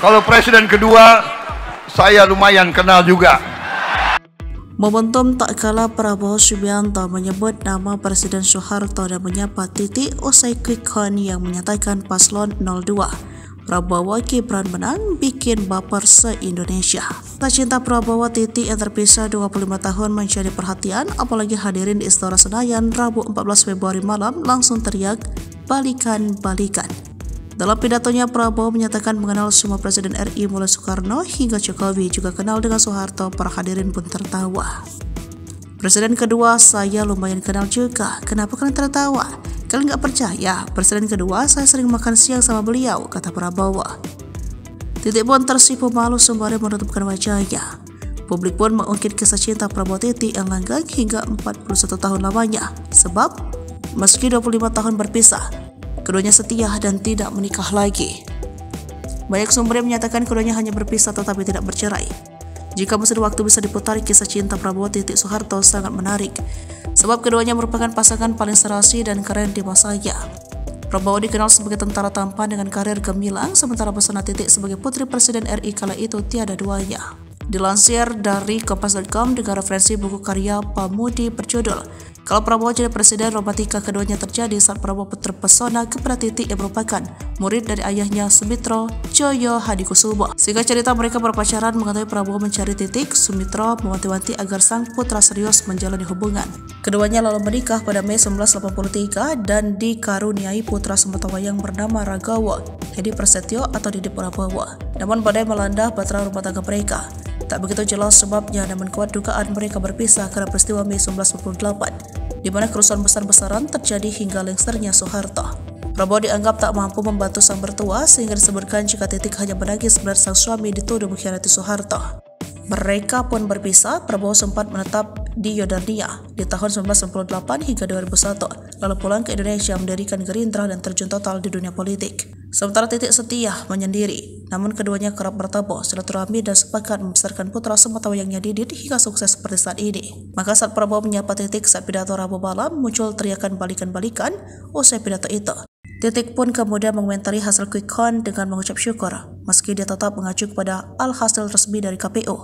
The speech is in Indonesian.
Kalau presiden kedua, saya lumayan kenal juga. Momentum tak kalah, Prabowo Subianto menyebut nama Presiden Soeharto dan menyapa Titik usai quick count yang menyatakan paslon 02 Prabowo Gibran menang bikin baper se-Indonesia. Tak cinta Prabowo Titik yang terpisah 25 tahun menjadi perhatian, apalagi hadirin di Istora Senayan Rabu 14 Februari malam langsung teriak balikan-balikan. Dalam pidatonya, Prabowo menyatakan mengenal semua Presiden RI mulai Soekarno hingga Jokowi, juga kenal dengan Soeharto. Para hadirin pun tertawa. Presiden kedua saya lumayan kenal juga. Kenapa kalian tertawa? Kalian nggak percaya? Presiden kedua saya sering makan siang sama beliau, kata Prabowo. Titik pun tersipu malu sembari menutupkan wajahnya. Publik pun mengungkit kisah cinta Prabowo Titik yang langgeng hingga 41 tahun lamanya. Sebab meski 25 tahun berpisah, keduanya setia dan tidak menikah lagi. Banyak sumber yang menyatakan keduanya hanya berpisah tetapi tidak bercerai. Jika mesin waktu bisa diputari, kisah cinta Prabowo Titik Soeharto sangat menarik. Sebab keduanya merupakan pasangan paling serasi dan keren di masanya. Prabowo dikenal sebagai tentara tampan dengan karir gemilang, sementara pesona Titik sebagai putri Presiden RI kala itu tiada duanya. Dilansir dari Kompas.com dengan referensi buku karya Pamudi berjudul Kalau Prabowo Jadi Presiden, romantika keduanya terjadi saat Prabowo terpesona kepada Titik yang merupakan murid dari ayahnya Sumitro Joyo Hadikusumo. Singkat cerita, mereka berpacaran mengetahui Prabowo mencari Titik. Sumitro mewanti-wanti agar sang putra serius menjalani hubungan. Keduanya lalu menikah pada Mei 1983 dan dikaruniai putra sematawayang bernama Ragawa Hedi Prasetyo atau Didi Prabowo. Namun badai melanda bahtera rumah tangga mereka. Tak begitu jelas sebabnya, namun kuat dugaan mereka berpisah karena peristiwa Mei 1998, di mana kerusuhan besar-besaran terjadi hingga lengsernya Soeharto. Prabowo dianggap tak mampu membantu sang mertua sehingga disebutkan jika Titik hanya menangis melihat sang suami dituduh mengkhianati Soeharto. Mereka pun berpisah. Prabowo sempat menetap di Yordania di tahun 1998 hingga 2001, lalu pulang ke Indonesia mendirikan Gerindra dan terjun total di dunia politik. Sementara Titik setia menyendiri, namun keduanya kerap bertemu, silaturahmi dan sepakat membesarkan putra sematawayangnya Didit hingga sukses seperti saat ini. Maka saat Prabowo menyapa Titik saat pidato Rabu malam, muncul teriakan balikan-balikan usai pidato itu. Titik pun kemudian mengomentari hasil quick count dengan mengucap syukur, meski dia tetap mengacu kepada alhasil resmi dari KPU.